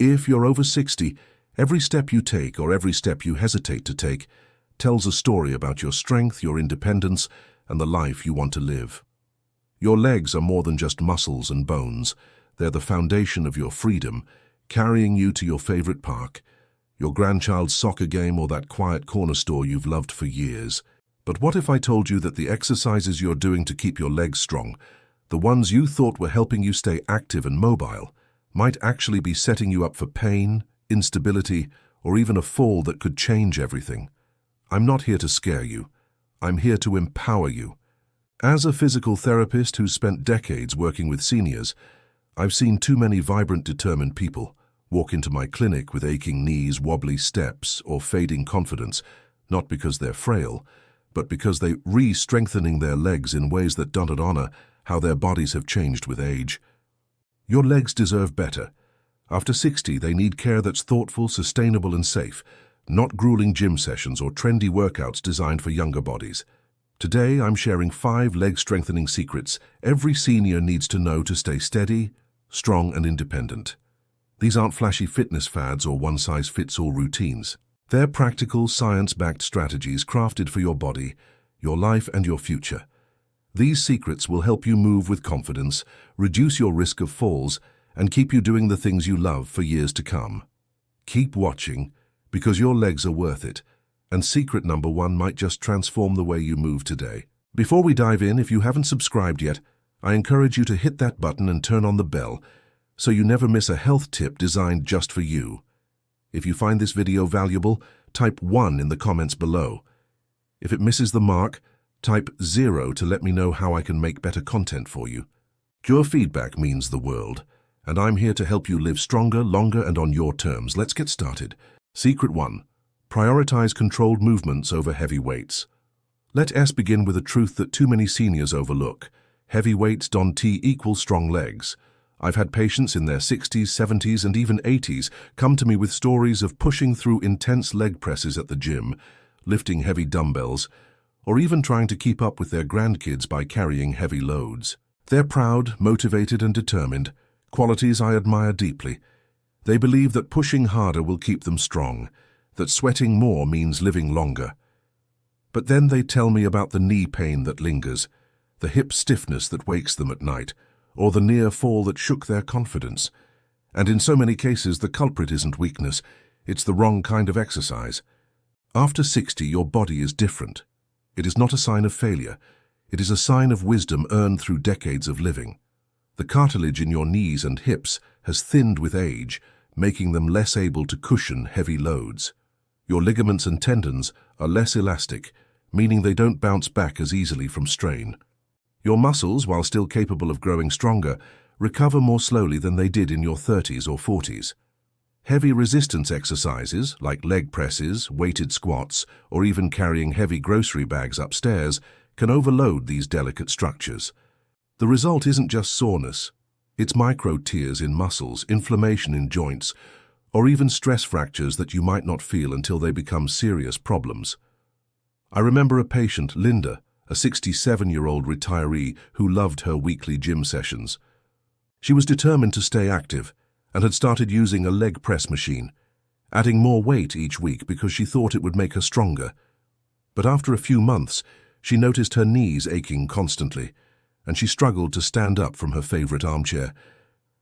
If you're over 60, every step you take or every step you hesitate to take tells a story about your strength, your independence, and the life you want to live. Your legs are more than just muscles and bones. They're the foundation of your freedom, carrying you to your favorite park, your grandchild's soccer game, or that quiet corner store you've loved for years. But what if I told you that the exercises you're doing to keep your legs strong, the ones you thought were helping you stay active and mobile, might actually be setting you up for pain, instability, or even a fall that could change everything? I'm not here to scare you. I'm here to empower you. As a physical therapist who's spent decades working with seniors, I've seen too many vibrant, determined people walk into my clinic with aching knees, wobbly steps, or fading confidence, not because they're frail, but because they're re-strengthening their legs in ways that don't honor how their bodies have changed with age. Your legs deserve better. After 60, they need care that's thoughtful, sustainable, and safe, not grueling gym sessions or trendy workouts designed for younger bodies. Today, I'm sharing 5 leg-strengthening secrets every senior needs to know to stay steady, strong, and independent. These aren't flashy fitness fads or one-size-fits-all routines. They're practical, science-backed strategies crafted for your body, your life, and your future. These secrets will help you move with confidence, reduce your risk of falls, and keep you doing the things you love for years to come. Keep watching, because your legs are worth it, and secret number 1 might just transform the way you move today. Before we dive in, if you haven't subscribed yet, I encourage you to hit that button and turn on the bell so you never miss a health tip designed just for you. If you find this video valuable, type 1 in the comments below. If it misses the mark, type 0 to let me know how I can make better content for you. Your feedback means the world, and I'm here to help you live stronger, longer, and on your terms. Let's get started. Secret 1. Prioritize controlled movements over heavy weights. Let us begin with a truth that too many seniors overlook. Heavy weights don't equal strong legs. I've had patients in their 60s, 70s, and even 80s come to me with stories of pushing through intense leg presses at the gym, lifting heavy dumbbells, or even trying to keep up with their grandkids by carrying heavy loads. They're proud, motivated, and determined, qualities I admire deeply. They believe that pushing harder will keep them strong, that sweating more means living longer. But then they tell me about the knee pain that lingers, the hip stiffness that wakes them at night, or the near fall that shook their confidence. And in so many cases, the culprit isn't weakness, it's the wrong kind of exercise. After 60, your body is different. It is not a sign of failure. It is a sign of wisdom earned through decades of living. The cartilage in your knees and hips has thinned with age, making them less able to cushion heavy loads. Your ligaments and tendons are less elastic, meaning they don't bounce back as easily from strain. Your muscles, while still capable of growing stronger, recover more slowly than they did in your 30s or 40s. Heavy resistance exercises, like leg presses, weighted squats, or even carrying heavy grocery bags upstairs, can overload these delicate structures. The result isn't just soreness. It's micro tears in muscles, inflammation in joints, or even stress fractures that you might not feel until they become serious problems. I remember a patient, Linda, a 67-year-old retiree who loved her weekly gym sessions. She was determined to stay active and had started using a leg press machine, adding more weight each week because she thought it would make her stronger. But after a few months, she noticed her knees aching constantly, and she struggled to stand up from her favorite armchair.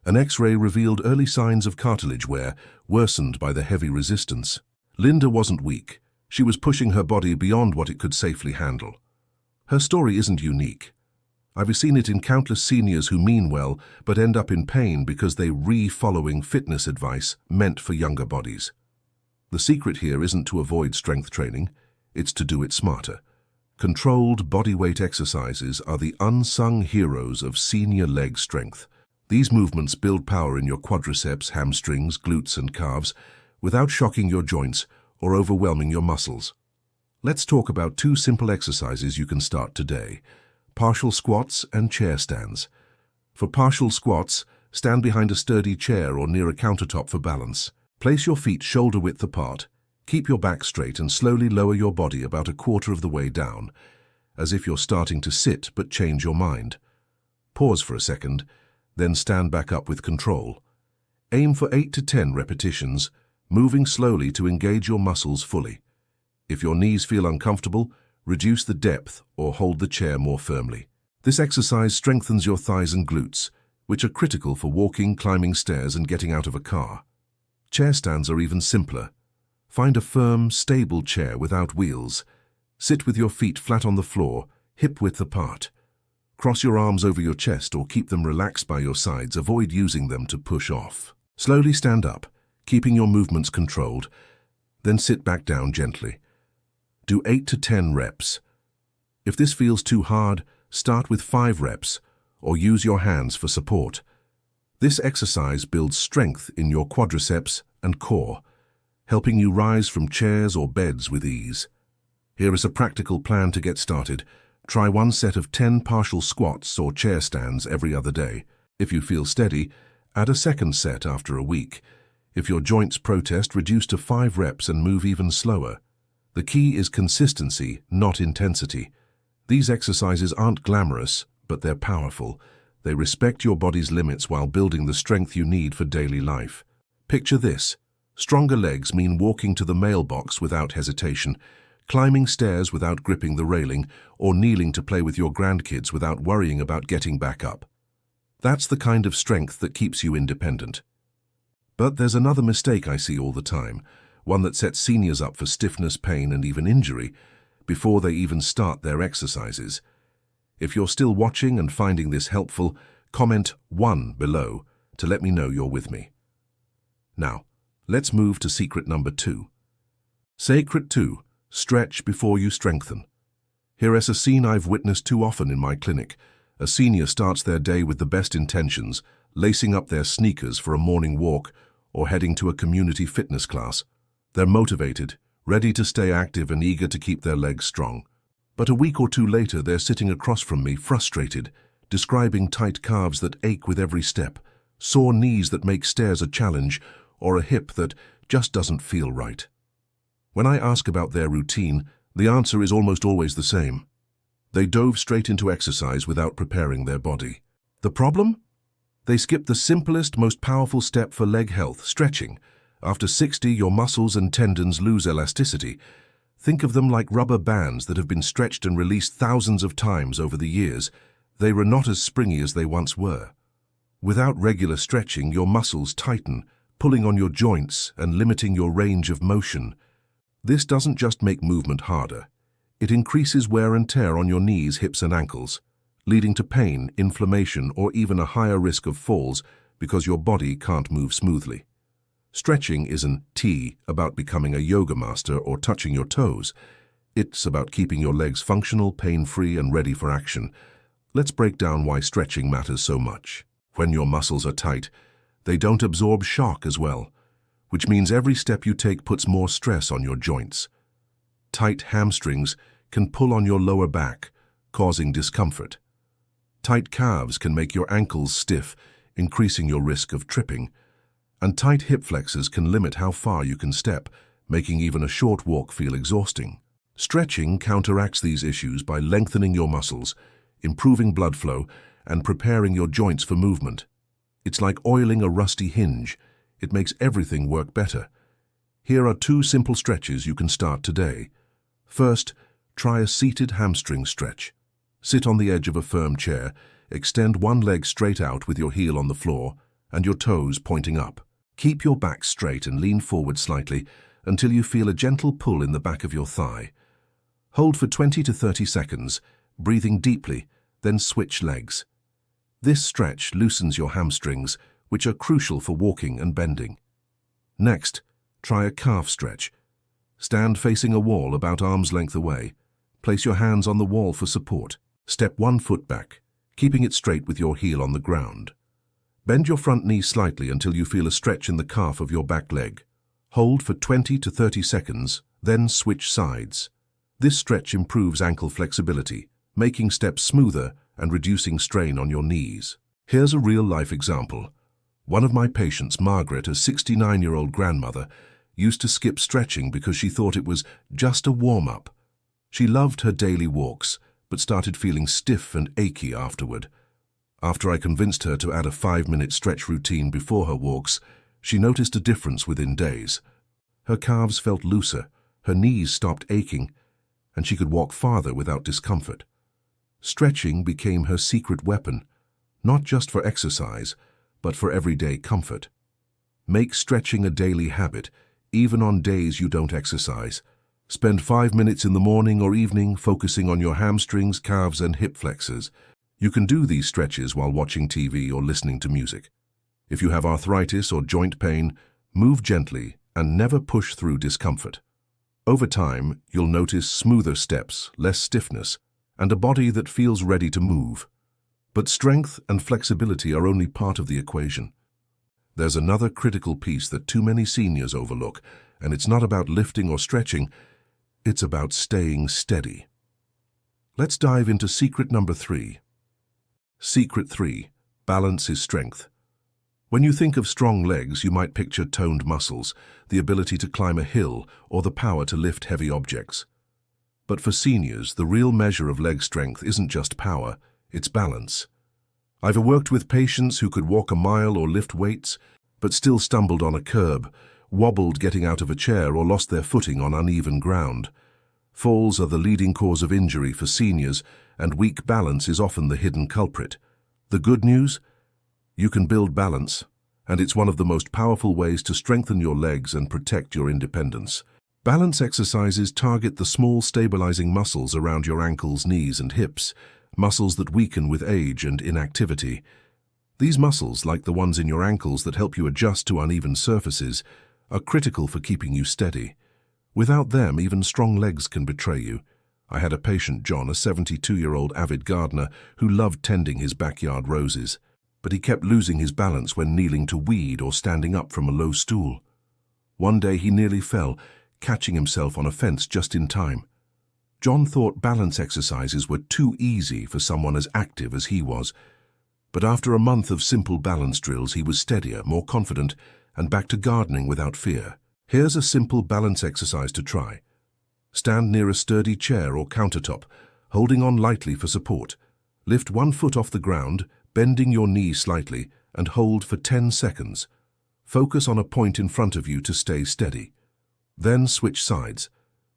An X-ray revealed early signs of cartilage wear, worsened by the heavy resistance. Linda wasn't weak. She was pushing her body beyond what it could safely handle. Her story isn't unique. I've seen it in countless seniors who mean well but end up in pain because they're re-following fitness advice meant for younger bodies. The secret here isn't to avoid strength training, it's to do it smarter. Controlled bodyweight exercises are the unsung heroes of senior leg strength. These movements build power in your quadriceps, hamstrings, glutes, and calves without shocking your joints or overwhelming your muscles. Let's talk about 2 simple exercises you can start today: partial squats and chair stands. For partial squats, stand behind a sturdy chair or near a countertop for balance. Place your feet shoulder-width apart. Keep your back straight and slowly lower your body about a quarter of the way down, as if you're starting to sit but change your mind. Pause for a second, then stand back up with control. Aim for 8 to 10 repetitions, moving slowly to engage your muscles fully. If your knees feel uncomfortable, reduce the depth or hold the chair more firmly. This exercise strengthens your thighs and glutes, which are critical for walking, climbing stairs, and getting out of a car. Chair stands are even simpler. Find a firm, stable chair without wheels. Sit with your feet flat on the floor, hip-width apart. Cross your arms over your chest or keep them relaxed by your sides. Avoid using them to push off. Slowly stand up, keeping your movements controlled, then sit back down gently. Do 8 to 10 reps. If this feels too hard, start with 5 reps or use your hands for support. This exercise builds strength in your quadriceps and core, helping you rise from chairs or beds with ease. Here is a practical plan to get started. Try one set of 10 partial squats or chair stands every other day. If you feel steady, add a second set after a week. If your joints protest, reduce to 5 reps and move even slower. The key is consistency, not intensity. These exercises aren't glamorous, but they're powerful. They respect your body's limits while building the strength you need for daily life. Picture this. Stronger legs mean walking to the mailbox without hesitation, climbing stairs without gripping the railing, or kneeling to play with your grandkids without worrying about getting back up. That's the kind of strength that keeps you independent. But there's another mistake I see all the time, one that sets seniors up for stiffness, pain, and even injury before they even start their exercises. If you're still watching and finding this helpful, comment 1 below to let me know you're with me. Now, let's move to secret number 2. Secret 2. Stretch before you strengthen. Here is a scene I've witnessed too often in my clinic. A senior starts their day with the best intentions, lacing up their sneakers for a morning walk or heading to a community fitness class. They're motivated, ready to stay active and eager to keep their legs strong. But a week or two later, they're sitting across from me, frustrated, describing tight calves that ache with every step, sore knees that make stairs a challenge, or a hip that just doesn't feel right. When I ask about their routine, the answer is almost always the same. They dove straight into exercise without preparing their body. The problem? They skipped the simplest, most powerful step for leg health, stretching. After 60, your muscles and tendons lose elasticity. Think of them like rubber bands that have been stretched and released thousands of times over the years. They are not as springy as they once were. Without regular stretching, your muscles tighten, pulling on your joints and limiting your range of motion. This doesn't just make movement harder. It increases wear and tear on your knees, hips, and ankles, leading to pain, inflammation, or even a higher risk of falls because your body can't move smoothly. Stretching isn't about becoming a yoga master or touching your toes. It's about keeping your legs functional, pain-free, and ready for action. Let's break down why stretching matters so much. When your muscles are tight, they don't absorb shock as well, which means every step you take puts more stress on your joints. Tight hamstrings can pull on your lower back, causing discomfort. Tight calves can make your ankles stiff, increasing your risk of tripping. And tight hip flexors can limit how far you can step, making even a short walk feel exhausting. Stretching counteracts these issues by lengthening your muscles, improving blood flow, and preparing your joints for movement. It's like oiling a rusty hinge. It makes everything work better. Here are 2 simple stretches you can start today. First, try a seated hamstring stretch. Sit on the edge of a firm chair, extend one leg straight out with your heel on the floor and your toes pointing up. Keep your back straight and lean forward slightly until you feel a gentle pull in the back of your thigh. Hold for 20 to 30 seconds, breathing deeply, then switch legs. This stretch loosens your hamstrings, which are crucial for walking and bending. Next, try a calf stretch. Stand facing a wall about arm's length away. Place your hands on the wall for support. Step 1 foot back, keeping it straight with your heel on the ground. Bend your front knee slightly until you feel a stretch in the calf of your back leg. Hold for 20 to 30 seconds, then switch sides. This stretch improves ankle flexibility, making steps smoother and reducing strain on your knees. Here's a real-life example. One of my patients, Margaret, a 69-year-old grandmother, used to skip stretching because she thought it was just a warm-up. She loved her daily walks, but started feeling stiff and achy afterward. After I convinced her to add a 5-minute stretch routine before her walks, She noticed a difference within days. Her calves felt looser, her knees stopped aching, and she could walk farther without discomfort. Stretching became her secret weapon, not just for exercise, but for everyday comfort. Make stretching a daily habit, even on days you don't exercise. Spend 5 minutes in the morning or evening focusing on your hamstrings, calves, and hip flexors. You can do these stretches while watching TV or listening to music. If you have arthritis or joint pain, move gently and never push through discomfort. Over time, you'll notice smoother steps, less stiffness, and a body that feels ready to move. But strength and flexibility are only part of the equation. There's another critical piece that too many seniors overlook, and it's not about lifting or stretching, it's about staying steady. Let's dive into secret number 3. Secret 3. Balance is strength. When you think of strong legs, you might picture toned muscles, the ability to climb a hill, or the power to lift heavy objects. But for seniors, the real measure of leg strength isn't just power, it's balance. I've worked with patients who could walk a mile or lift weights, but still stumbled on a curb, wobbled getting out of a chair, or lost their footing on uneven ground. Falls are the leading cause of injury for seniors, and weak balance is often the hidden culprit. The good news? You can build balance, and it's one of the most powerful ways to strengthen your legs and protect your independence. Balance exercises target the small stabilizing muscles around your ankles, knees, and hips, muscles that weaken with age and inactivity. These muscles, like the ones in your ankles that help you adjust to uneven surfaces, are critical for keeping you steady. Without them, even strong legs can betray you. I had a patient, John, a 72-year-old avid gardener who loved tending his backyard roses, but he kept losing his balance when kneeling to weed or standing up from a low stool. One day he nearly fell, catching himself on a fence just in time. John thought balance exercises were too easy for someone as active as he was. But after a month of simple balance drills, he was steadier, more confident, and back to gardening without fear. Here's a simple balance exercise to try. Stand near a sturdy chair or countertop, holding on lightly for support. Lift one foot off the ground, bending your knee slightly, and hold for 10 seconds. Focus on a point in front of you to stay steady. Then switch sides.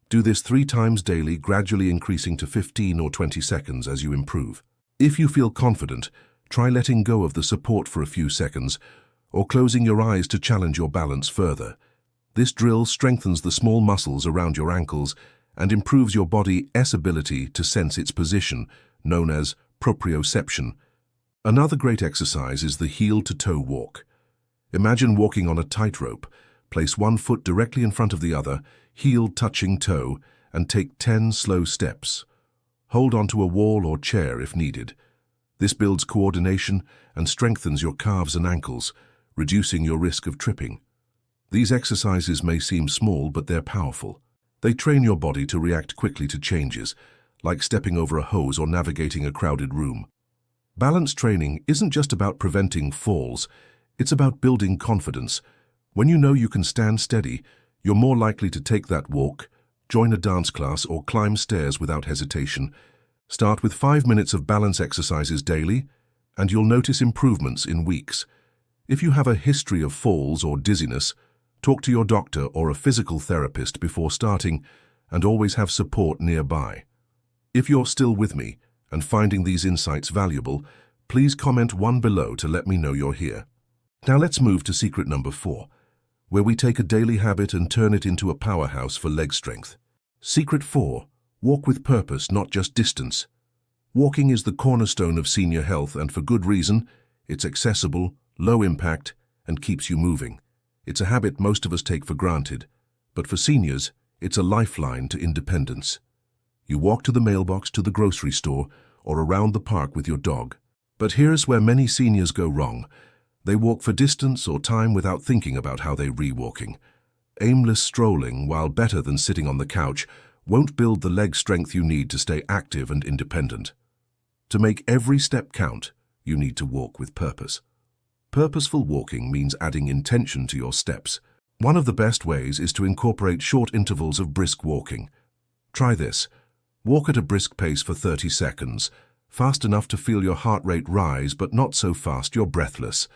Do this 3 times daily, gradually increasing to 15 or 20 seconds as you improve. If you feel confident, try letting go of the support for a few seconds, or closing your eyes to challenge your balance further. This drill strengthens the small muscles around your ankles and improves your body's ability to sense its position, known as proprioception. Another great exercise is the heel-to-toe walk. Imagine walking on a tightrope. Place one foot directly in front of the other, heel touching toe, and take 10 slow steps. Hold onto a wall or chair if needed. This builds coordination and strengthens your calves and ankles, reducing your risk of tripping. These exercises may seem small, but they're powerful. They train your body to react quickly to changes, like stepping over a hose or navigating a crowded room. Balance training isn't just about preventing falls, it's about building confidence. When you know you can stand steady, you're more likely to take that walk, join a dance class, or climb stairs without hesitation. Start with 5 minutes of balance exercises daily, and you'll notice improvements in weeks. If you have a history of falls or dizziness, talk to your doctor or a physical therapist before starting, and always have support nearby. If you're still with me and finding these insights valuable, please comment 1 below to let me know you're here. Now let's move to secret number 4, where we take a daily habit and turn it into a powerhouse for leg strength. Secret 4. Walk with purpose, not just distance. Walking is the cornerstone of senior health, and for good reason. It's accessible, low impact, and keeps you moving. It's a habit most of us take for granted, but for seniors, it's a lifeline to independence. You walk to the mailbox, to the grocery store, or around the park with your dog. But here's where many seniors go wrong. They walk for distance or time without thinking about how they're re-walking. Aimless strolling, while better than sitting on the couch, won't build the leg strength you need to stay active and independent. To make every step count, you need to walk with purpose. Purposeful walking means adding intention to your steps. One of the best ways is to incorporate short intervals of brisk walking. Try this. Walk at a brisk pace for 30 seconds, fast enough to feel your heart rate rise, but not so fast you're breathless.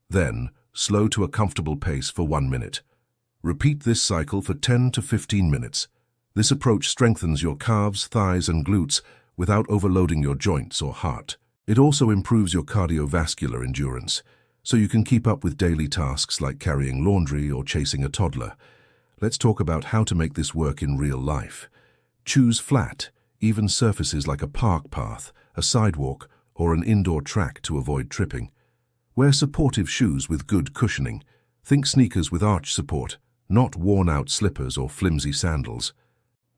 Then, Slow to a comfortable pace for 1 minute. Repeat this cycle for 10 to 15 minutes. This approach strengthens your calves, thighs, and glutes without overloading your joints or heart. It also improves your cardiovascular endurance, so you can keep up with daily tasks like carrying laundry or chasing a toddler. Let's talk about how to make this work in real life. Choose flat, even surfaces like a park path, a sidewalk, or an indoor track to avoid tripping. Wear supportive shoes with good cushioning. Think sneakers with arch support, not worn-out slippers or flimsy sandals.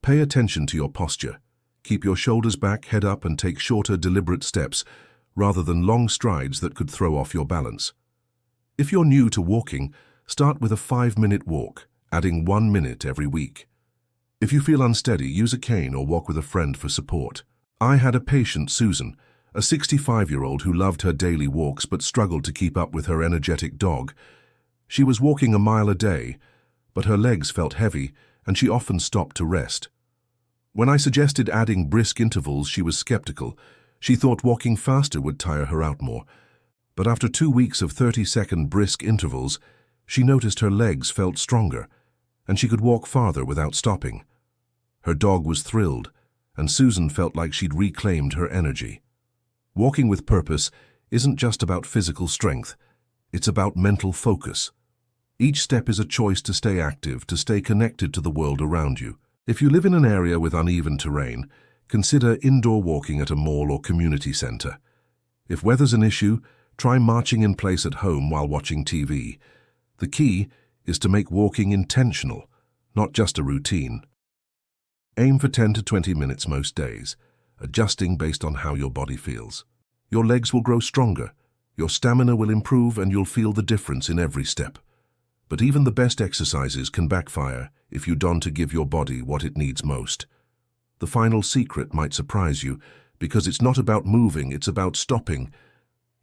Pay attention to your posture. Keep your shoulders back, head up, and take shorter, deliberate steps rather than long strides that could throw off your balance. If you're new to walking, start with a 5-minute walk, adding 1 minute every week. If you feel unsteady, use a cane or walk with a friend for support. I had a patient, Susan, a 65-year-old who loved her daily walks but struggled to keep up with her energetic dog. She was walking a mile a day, but her legs felt heavy and she often stopped to rest. When I suggested adding brisk intervals, she was skeptical. She thought walking faster would tire her out more. But after 2 weeks of 30-second brisk intervals, she noticed her legs felt stronger and she could walk farther without stopping. Her dog was thrilled, and Susan felt like she'd reclaimed her energy. Walking with purpose isn't just about physical strength, it's about mental focus. Each step is a choice to stay active, to stay connected to the world around you. If you live in an area with uneven terrain, consider indoor walking at a mall or community center. If weather's an issue, try marching in place at home while watching TV. The key is to make walking intentional, not just a routine. Aim for 10 to 20 minutes most days, adjusting based on how your body feels. Your legs will grow stronger, your stamina will improve, and you'll feel the difference in every step. But even the best exercises can backfire if you don't give your body what it needs most. The final secret might surprise you, because it's not about moving, it's about stopping.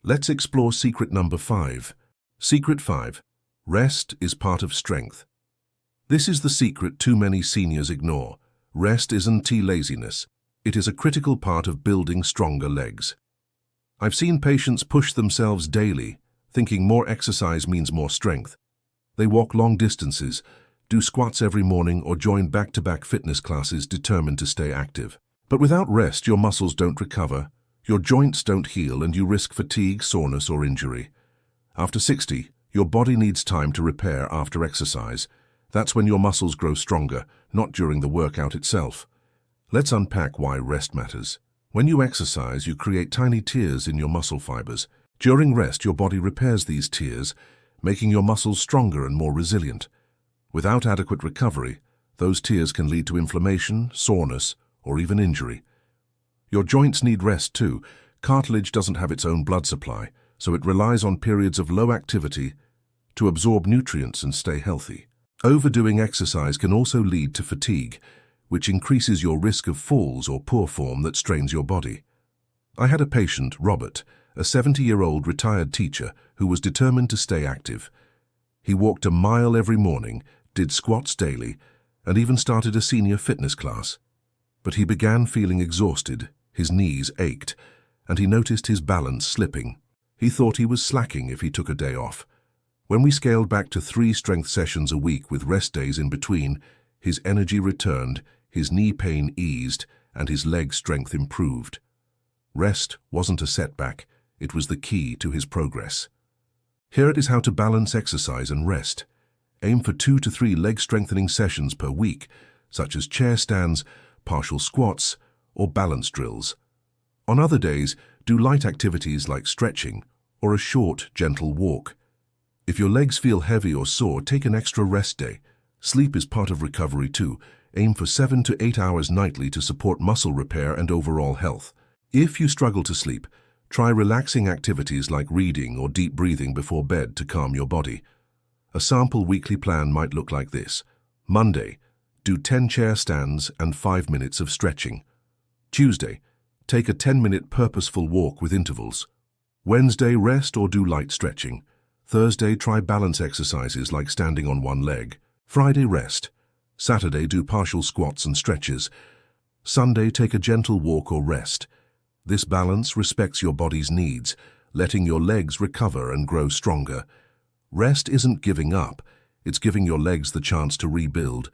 Let's explore secret number 5. Secret 5. Rest is part of strength. This is the secret too many seniors ignore. Rest isn't laziness. It is a critical part of building stronger legs. I've seen patients push themselves daily, thinking more exercise means more strength. They walk long distances, do squats every morning, or join back-to-back fitness classes determined to stay active. But without rest, your muscles don't recover, your joints don't heal, and you risk fatigue, soreness, or injury. After 60, your body needs time to repair after exercise. That's when your muscles grow stronger, not during the workout itself. Let's unpack why rest matters. When you exercise, you create tiny tears in your muscle fibers. During rest, your body repairs these tears, making your muscles stronger and more resilient. Without adequate recovery, those tears can lead to inflammation, soreness, or even injury. Your joints need rest too. Cartilage doesn't have its own blood supply, so it relies on periods of low activity to absorb nutrients and stay healthy. Overdoing exercise can also lead to fatigue, which increases your risk of falls or poor form that strains your body. I had a patient, Robert, a 70-year-old retired teacher who was determined to stay active. He walked a mile every morning, did squats daily, and even started a senior fitness class. But he began feeling exhausted, his knees ached, and he noticed his balance slipping. He thought he was slacking if he took a day off. When we scaled back to 3 strength sessions a week with rest days in between, his energy returned, his knee pain eased, and his leg strength improved. Rest wasn't a setback, it was the key to his progress. Here it is how to balance exercise and rest. Aim for 2 to 3 leg strengthening sessions per week, such as chair stands, partial squats, or balance drills. On other days, do light activities like stretching or a short, gentle walk. If your legs feel heavy or sore, take an extra rest day. Sleep is part of recovery too. Aim for 7 to 8 hours nightly to support muscle repair and overall health. If you struggle to sleep, try relaxing activities like reading or deep breathing before bed to calm your body. A sample weekly plan might look like this. Monday, do 10 chair stands and 5 minutes of stretching. Tuesday, take a 10-minute purposeful walk with intervals. Wednesday, rest or do light stretching. Thursday, try balance exercises like standing on one leg. Friday, rest. Saturday, do partial squats and stretches. Sunday, take a gentle walk or rest. This balance respects your body's needs, letting your legs recover and grow stronger. Rest isn't giving up, it's giving your legs the chance to rebuild.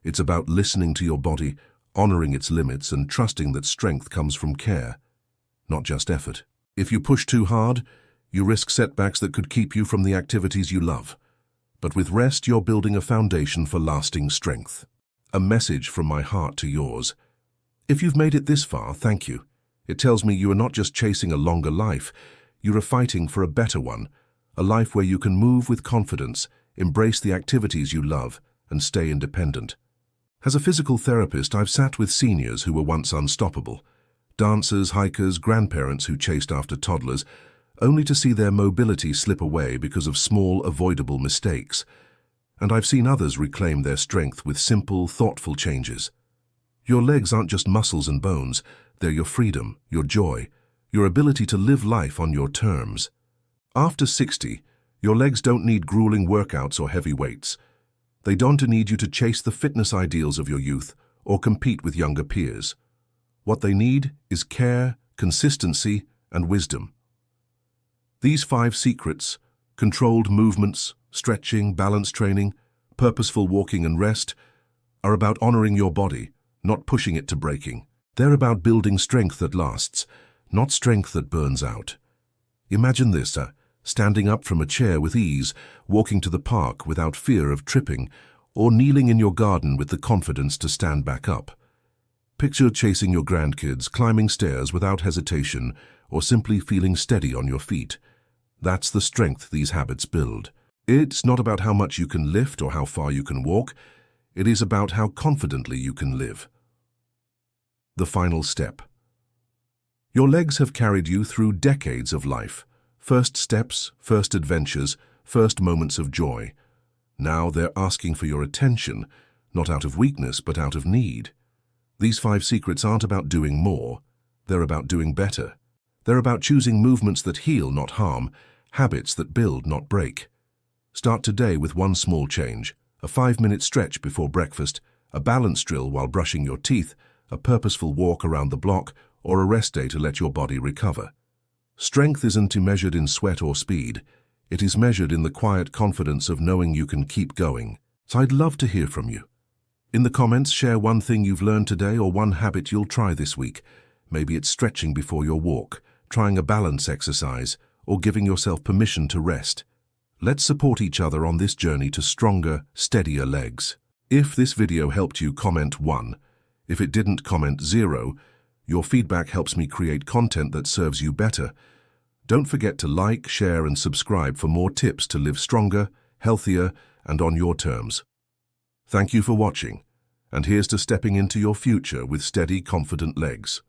It's about listening to your body, honoring its limits, and trusting that strength comes from care, not just effort. If you push too hard, you risk setbacks that could keep you from the activities you love. But with rest, you're building a foundation for lasting strength. A message from my heart to yours. If you've made it this far, thank you. It tells me you are not just chasing a longer life, you are fighting for a better one, a life where you can move with confidence, embrace the activities you love, and stay independent. As a physical therapist, I've sat with seniors who were once unstoppable. Dancers, hikers, grandparents who chased after toddlers, only to see their mobility slip away because of small, avoidable mistakes. And I've seen others reclaim their strength with simple, thoughtful changes. Your legs aren't just muscles and bones, they're your freedom, your joy, your ability to live life on your terms. After 60, your legs don't need grueling workouts or heavy weights. They don't need you to chase the fitness ideals of your youth or compete with younger peers. What they need is care, consistency, and wisdom. These 5 secrets, controlled movements, stretching, balance training, purposeful walking and rest, are about honoring your body, not pushing it to breaking. They're about building strength that lasts, not strength that burns out. Imagine this, standing up from a chair with ease, walking to the park without fear of tripping, or kneeling in your garden with the confidence to stand back up. Picture chasing your grandkids, climbing stairs without hesitation, or simply feeling steady on your feet. That's the strength these habits build. It's not about how much you can lift or how far you can walk. It is about how confidently you can live. The final step. Your legs have carried you through decades of life. First steps, first adventures, first moments of joy. Now they're asking for your attention, not out of weakness, but out of need. These 5 secrets aren't about doing more. They're about doing better. They're about choosing movements that heal, not harm, habits that build, not break. Start today with one small change: a 5-minute stretch before breakfast, a balance drill while brushing your teeth, a purposeful walk around the block, or a rest day to let your body recover. Strength isn't measured in sweat or speed. It is measured in the quiet confidence of knowing you can keep going. So I'd love to hear from you. In the comments, share one thing you've learned today or one habit you'll try this week. Maybe it's stretching before your walk, trying a balance exercise, or giving yourself permission to rest. Let's support each other on this journey to stronger, steadier legs. If this video helped you, comment 1. If it didn't, comment 0. Your feedback helps me create content that serves you better. Don't forget to like, share, and subscribe for more tips to live stronger, healthier, and on your terms. Thank you for watching, and here's to stepping into your future with steady, confident legs.